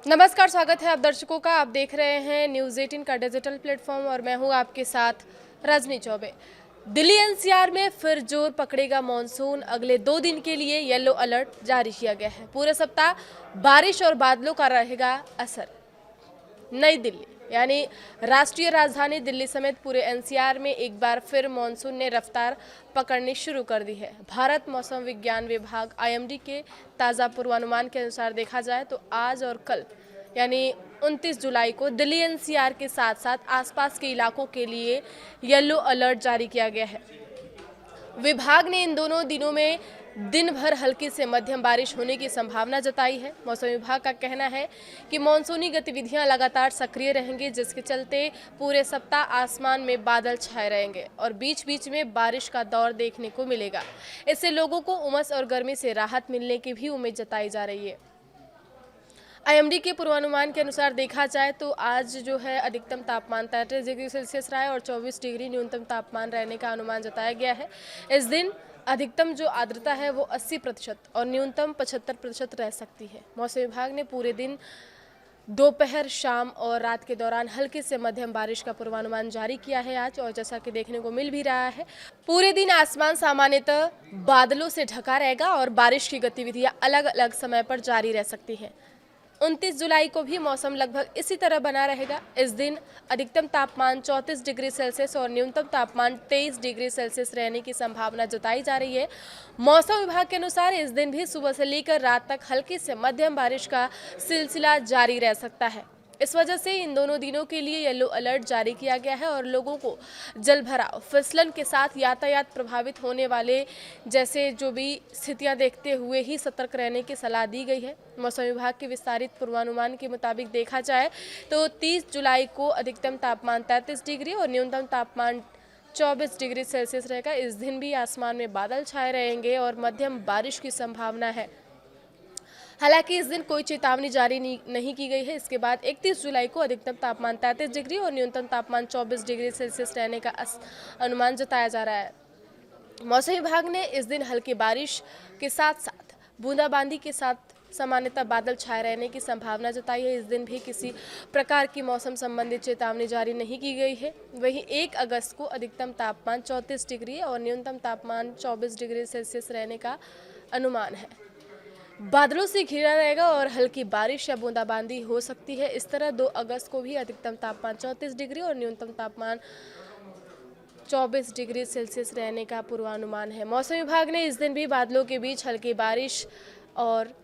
नमस्कार, स्वागत है आप दर्शकों का। आप देख रहे हैं न्यूज़ 18 का डिजिटल प्लेटफॉर्म और मैं हूं आपके साथ रजनी चौबे। दिल्ली एनसीआर में फिर जोर पकड़ेगा मॉनसून। अगले 2 दिन के लिए येलो अलर्ट जारी किया गया है। पूरे सप्ताह बारिश और बादलों का रहेगा असर। नई दिल्ली यानी राष्ट्रीय राजधानी दिल्ली समेत पूरे एनसीआर में एक बार फिर मानसून ने रफ्तार पकड़नी शुरू कर दी है। भारत मौसम विज्ञान विभाग आईएमडी के ताज़ा पूर्वानुमान के अनुसार देखा जाए तो आज और कल यानी 29 जुलाई को दिल्ली एनसीआर के साथ साथ आसपास के इलाकों के लिए येलो अलर्ट जारी किया गया है। विभाग ने इन दोनों दिनों में दिन भर हल्की से मध्यम बारिश होने की संभावना जताई है। मौसम विभाग का कहना है कि मानसूनी गतिविधियां लगातार सक्रिय रहेंगी, जिसके चलते पूरे सप्ताह आसमान में बादल छाए रहेंगे और बीच बीच में बारिश का दौर देखने को मिलेगा। इससे लोगों को उमस और गर्मी से राहत मिलने की भी उम्मीद जताई जा रही है। आईएमडी के पूर्वानुमान के अनुसार देखा जाए तो आज जो है अधिकतम तापमान 33 डिग्री सेल्सियस रहा है और 24 डिग्री न्यूनतम तापमान रहने का अनुमान जताया गया है। इस दिन अधिकतम जो आर्द्रता है वो 80% और न्यूनतम 75% रह सकती है। मौसम विभाग ने पूरे दिन दोपहर, शाम और रात के दौरान हल्की से मध्यम बारिश का पूर्वानुमान जारी किया है आज, और जैसा कि देखने को मिल भी रहा है पूरे दिन आसमान सामान्यतः बादलों से ढका रहेगा और बारिश की गतिविधियां अलग अलग समय पर जारी रह सकती हैं। 29 जुलाई को भी मौसम लगभग इसी तरह बना रहेगा। इस दिन अधिकतम तापमान 34 डिग्री सेल्सियस और न्यूनतम तापमान 23 डिग्री सेल्सियस रहने की संभावना जताई जा रही है। मौसम विभाग के अनुसार इस दिन भी सुबह से लेकर रात तक हल्की से मध्यम बारिश का सिलसिला जारी रह सकता है। इस वजह से इन दोनों दिनों के लिए येलो अलर्ट जारी किया गया है और लोगों को जलभराव, फिसलन के साथ यातायात प्रभावित होने वाले जैसे जो भी स्थितियां देखते हुए ही सतर्क रहने की सलाह दी गई है। मौसम विभाग के विस्तारित पूर्वानुमान के मुताबिक देखा जाए तो 30 जुलाई को अधिकतम तापमान 33 डिग्री और न्यूनतम तापमान 24 डिग्री सेल्सियस रहेगा। इस दिन भी आसमान में बादल छाए रहेंगे और मध्यम बारिश की संभावना है। हालांकि इस दिन कोई चेतावनी जारी नहीं की गई है। इसके बाद 31 जुलाई को अधिकतम तापमान 33 डिग्री और न्यूनतम तापमान 24 डिग्री सेल्सियस रहने का अनुमान जताया जा रहा है। मौसम विभाग ने इस दिन हल्की बारिश के साथ साथ बूंदाबांदी के साथ सामान्यतः बादल छाए रहने की संभावना जताई है। इस दिन भी किसी प्रकार की मौसम संबंधित चेतावनी जारी नहीं की गई है। वहीं 1 अगस्त को अधिकतम तापमान 34 डिग्री और न्यूनतम तापमान 24 डिग्री सेल्सियस रहने का अनुमान है। बादलों से घिरा रहेगा और हल्की बारिश या बूंदाबांदी हो सकती है। इस तरह 2 अगस्त को भी अधिकतम तापमान 34 डिग्री और न्यूनतम तापमान 24 डिग्री सेल्सियस रहने का पूर्वानुमान है। मौसम विभाग ने इस दिन भी बादलों के बीच हल्की बारिश और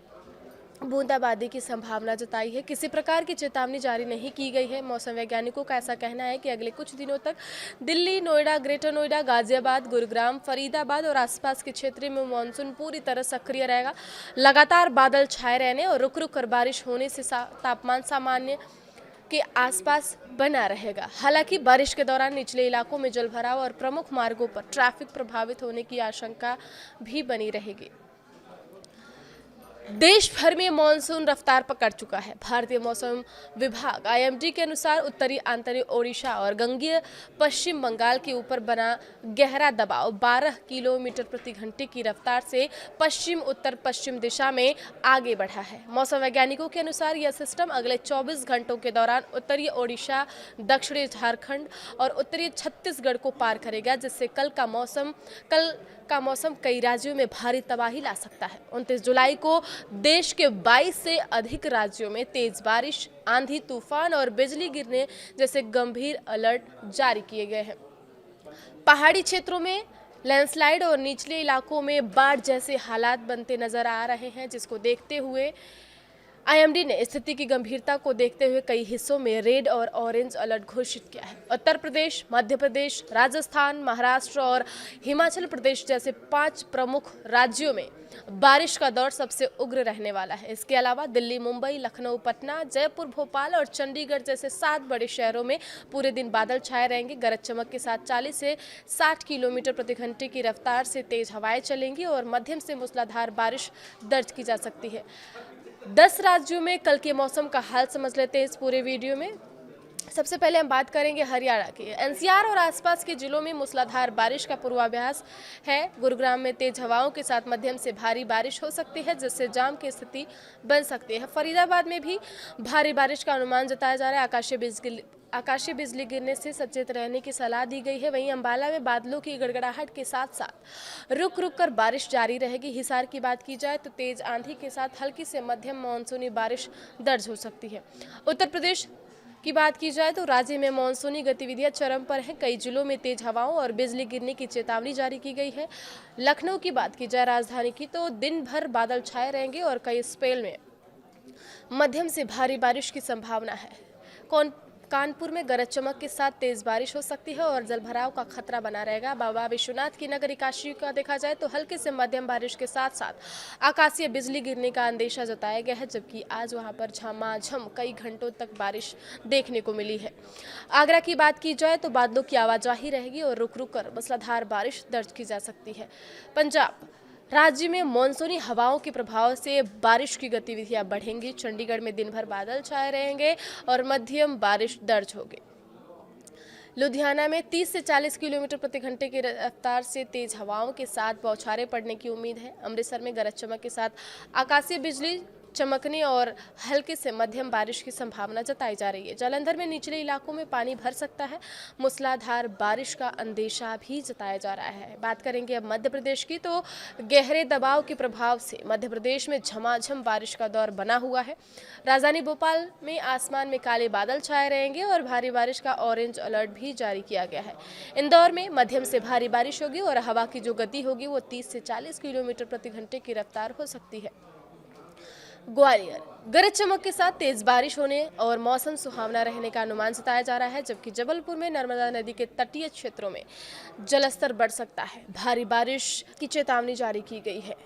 बूंदाबांदी की संभावना जताई है। किसी प्रकार की चेतावनी जारी नहीं की गई है। मौसम वैज्ञानिकों का ऐसा कहना है कि अगले कुछ दिनों तक दिल्ली, नोएडा, ग्रेटर नोएडा, गाजियाबाद, गुरुग्राम, फरीदाबाद और आसपास के क्षेत्र में मानसून पूरी तरह सक्रिय रहेगा। लगातार बादल छाए रहने और रुक रुक कर बारिश होने से तापमान सामान्य के आसपास बना रहेगा। हालांकि बारिश के दौरान निचले इलाकों में जलभराव और प्रमुख मार्गों पर ट्रैफिक प्रभावित होने की आशंका भी बनी रहेगी। देश भर में मानसून रफ्तार पकड़ चुका है। भारतीय मौसम विभाग आईएमडी के अनुसार उत्तरी आंतरिक ओडिशा और गंगीय पश्चिम बंगाल के ऊपर बना गहरा दबाव 12 किलोमीटर प्रति घंटे की रफ्तार से पश्चिम उत्तर पश्चिम दिशा में आगे बढ़ा है। मौसम वैज्ञानिकों के अनुसार यह सिस्टम अगले 24 घंटों के दौरान उत्तरी ओडिशा, दक्षिणी झारखंड और उत्तरी छत्तीसगढ़ को पार करेगा, जिससे कल का मौसम कई राज्यों में भारी तबाही ला सकता है। 29 जुलाई को देश के 22 से अधिक राज्यों में तेज बारिश, आंधी, तूफान और बिजली गिरने जैसे गंभीर अलर्ट जारी किए गए हैं। पहाड़ी क्षेत्रों में लैंडस्लाइड और निचले इलाकों में बाढ़ जैसे हालात बनते नजर आ रहे हैं, जिसको देखते हुए आईएमडी ने स्थिति की गंभीरता को देखते हुए कई हिस्सों में रेड और ऑरेंज अलर्ट घोषित किया है। उत्तर प्रदेश, मध्य प्रदेश, राजस्थान, महाराष्ट्र और हिमाचल प्रदेश जैसे 5 प्रमुख राज्यों में बारिश का दौर सबसे उग्र रहने वाला है। इसके अलावा दिल्ली, मुंबई, लखनऊ, पटना, जयपुर, भोपाल और चंडीगढ़ जैसे 7 बड़े शहरों में पूरे दिन बादल छाए रहेंगे। गरज चमक के साथ 40 से 60 किलोमीटर प्रति घंटे की रफ्तार से तेज हवाएं चलेंगी और मध्यम से मूसलाधार बारिश दर्ज की जा सकती है। 10 राज्यों में कल के मौसम का हाल समझ लेते हैं इस पूरे वीडियो में। सबसे पहले हम बात करेंगे हरियाणा की। एनसीआर और आसपास के जिलों में मूसलाधार बारिश का पूर्वाभ्यास है। गुरुग्राम में तेज हवाओं के साथ मध्यम से भारी बारिश हो सकती है, जिससे जाम की स्थिति बन सकती है। फरीदाबाद में भी भारी बारिश का अनुमान जताया जा रहा है। आकाशीय बिजली गिरने से सचेत रहने की सलाह दी गई है। वहीं अंबाला में बादलों की गड़गड़ाहट के साथ साथ रुक रुक कर बारिश जारी रहेगी। हिसार की बात की जाए तो तेज आंधी के साथ हल्की से मध्यम मानसूनी बारिश दर्ज हो सकती है। उत्तर प्रदेश की बात की जाए तो राज्य में मानसूनी गतिविधियां चरम पर हैं। कई जिलों में तेज हवाओं और बिजली गिरने की चेतावनी जारी की गई है। लखनऊ की बात की जाए राजधानी की, तो दिन भर बादल छाए रहेंगे और कई स्पेल में मध्यम से भारी बारिश की संभावना है। कानपुर में गरज चमक के साथ तेज बारिश हो सकती है और जलभराव का खतरा बना रहेगा। बाबा विश्वनाथ की नगरी काशी का देखा जाए तो हल्के से मध्यम बारिश के साथ साथ आकाशीय बिजली गिरने का अंदेशा जताया गया है, जबकि आज वहां पर झमाझम कई घंटों तक बारिश देखने को मिली है। आगरा की बात की जाए तो बादलों की आवाजाही रहेगी और रुक रुक कर मूसलाधार बारिश दर्ज की जा सकती है। पंजाब राज्य में मानसूनी हवाओं के प्रभाव से बारिश की गतिविधियां बढ़ेंगी। चंडीगढ़ में दिन भर बादल छाए रहेंगे और मध्यम बारिश दर्ज होगी। लुधियाना में 30 से 40 किलोमीटर प्रति घंटे की रफ्तार से तेज हवाओं के साथ बौछारें पड़ने की उम्मीद है। अमृतसर में गरज चमक के साथ आकाशीय बिजली चमकने और हल्के से मध्यम बारिश की संभावना जताई जा रही है। जालंधर में निचले इलाकों में पानी भर सकता है। मूसलाधार बारिश का अंदेशा भी जताया जा रहा है। बात करेंगे अब मध्य प्रदेश की, तो गहरे दबाव के प्रभाव से मध्य प्रदेश में झमाझम बारिश का दौर बना हुआ है। राजधानी भोपाल में आसमान में काले बादल छाए रहेंगे और भारी बारिश का ऑरेंज अलर्ट भी जारी किया गया है। इंदौर में मध्यम से भारी बारिश होगी और हवा की जो गति होगी वो 30 से 40 किलोमीटर प्रति घंटे की रफ्तार हो सकती है। ग्वालियर गरज चमक के साथ तेज बारिश होने और मौसम सुहावना रहने का अनुमान जताया जा रहा है, जबकि जबलपुर में नर्मदा नदी के तटीय क्षेत्रों में जलस्तर बढ़ सकता है। भारी बारिश की चेतावनी जारी की गई है।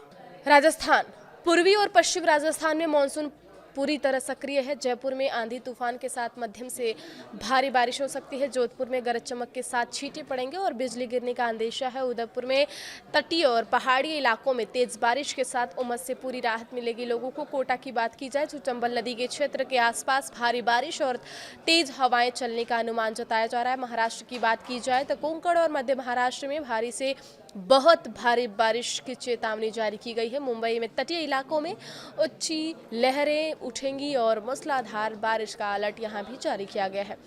राजस्थान पूर्वी और पश्चिम राजस्थान में मानसून पूरी तरह सक्रिय है। जयपुर में आंधी तूफान के साथ मध्यम से भारी बारिश हो सकती है। जोधपुर में गरज चमक के साथ छींटे पड़ेंगे और बिजली गिरने का अंदेशा है। उदयपुर में तटीय और पहाड़ी इलाकों में तेज बारिश के साथ उमस से पूरी राहत मिलेगी लोगों को। कोटा की बात की जाए तो चंबल नदी के क्षेत्र के आसपास भारी बारिश और तेज हवाएं चलने का अनुमान जताया जा रहा है। महाराष्ट्र की बात की जाए तो कोंकण और मध्य महाराष्ट्र में भारी से बहुत भारी बारिश की चेतावनी जारी की गई है। मुंबई में तटीय इलाकों में ऊंची लहरें उठेंगी और मूसलाधार बारिश का अलर्ट यहां भी जारी किया गया है।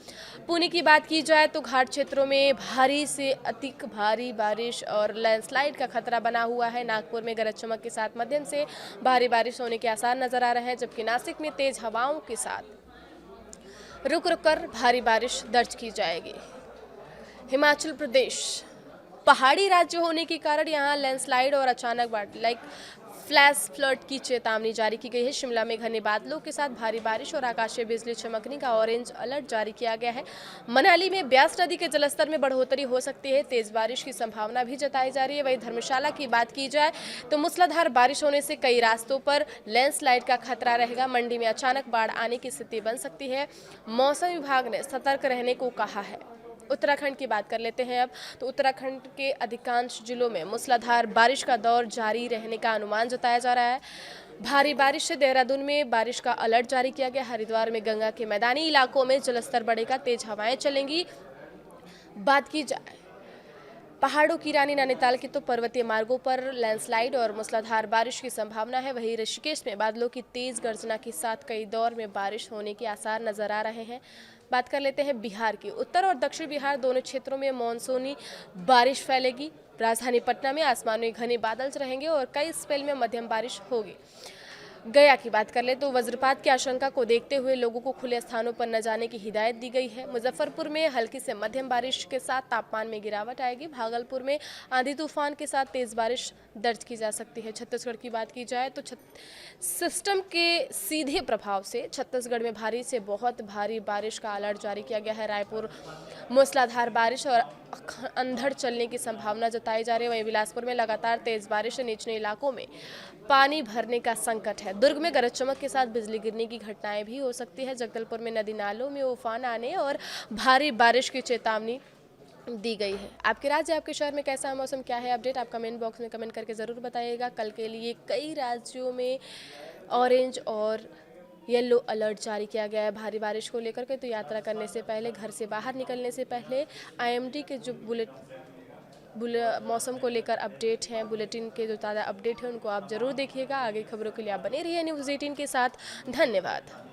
पुणे की बात की जाए तो घाट क्षेत्रों में भारी से अधिक भारी बारिश और लैंडस्लाइड का खतरा बना हुआ है। नागपुर में गरज चमक के साथ मध्यम से भारी बारिश होने के आसार नजर आ रहे हैं, जबकि नासिक में तेज हवाओं के साथ रुक रुक कर भारी बारिश दर्ज की जाएगी। हिमाचल प्रदेश पहाड़ी राज्य होने के कारण यहाँ लैंडस्लाइड और अचानक फ्लैश फ्लड की चेतावनी जारी की गई है। शिमला में घने बादलों के साथ भारी बारिश और आकाशीय बिजली चमकने का ऑरेंज अलर्ट जारी किया गया है। मनाली में ब्यास नदी के जलस्तर में बढ़ोतरी हो सकती है। तेज बारिश की संभावना भी जताई जा रही है। वहीं धर्मशाला की बात की जाए तो मूसलाधार बारिश होने से कई रास्तों पर लैंडस्लाइड का खतरा रहेगा। मंडी में अचानक बाढ़ आने की स्थिति बन सकती है। मौसम विभाग ने सतर्क रहने को कहा है। उत्तराखंड की बात कर लेते हैं अब, तो उत्तराखंड के अधिकांश जिलों में मूसलाधार बारिश का दौर जारी रहने का अनुमान जताया जा रहा है। भारी बारिश से देहरादून में बारिश का अलर्ट जारी किया गया। हरिद्वार में गंगा के मैदानी इलाकों में जलस्तर बढ़ेगा, तेज हवाएं चलेंगी। बात की जाए पहाड़ों की रानी नैनीताल की, तो पर्वतीय मार्गों पर लैंडस्लाइड और मूसलाधार बारिश की संभावना है। वहीं ऋषिकेश में बादलों की तेज गर्जना के साथ कई दौर में बारिश होने के आसार नजर आ रहे हैं। बात कर लेते हैं बिहार की। उत्तर और दक्षिण बिहार दोनों क्षेत्रों में मानसूनी बारिश फैलेगी। राजधानी पटना में आसमान में घने बादल रहेंगे और कई स्पेल में मध्यम बारिश होगी। गया की बात कर ले तो वज्रपात की आशंका को देखते हुए लोगों को खुले स्थानों पर न जाने की हिदायत दी गई है। मुजफ्फरपुर में हल्की से मध्यम बारिश के साथ तापमान में गिरावट आएगी। भागलपुर में आंधी तूफान के साथ तेज बारिश दर्ज की जा सकती है। छत्तीसगढ़ की बात की जाए तो सिस्टम के सीधे प्रभाव से छत्तीसगढ़ में भारी से बहुत भारी बारिश का अलर्ट जारी किया गया है। रायपुर मूसलाधार बारिश और अंधड़ चलने की संभावना जताई जा रही है। वहीं बिलासपुर में लगातार तेज बारिश से निचले इलाकों में पानी भरने का संकट है। दुर्ग में गरज चमक के साथ बिजली गिरने की घटनाएं भी हो सकती है। जगदलपुर में नदी नालों में उफान आने और भारी बारिश की चेतावनी दी गई है। आपके राज्य आपके शहर में कैसा मौसम, क्या है अपडेट, आप कमेंट बॉक्स में कमेंट करके ज़रूर बताइएगा। कल के लिए कई राज्यों में ऑरेंज और येलो अलर्ट जारी किया गया है भारी बारिश को लेकर के। तो यात्रा करने से पहले, घर से बाहर निकलने से पहले IMD के जो मौसम को लेकर अपडेट हैं, बुलेटिन के जो ताज़ा अपडेट हैं, उनको आप ज़रूर देखिएगा। आगे खबरों के लिए आप बने रहिए न्यूज़ 18 के साथ। धन्यवाद।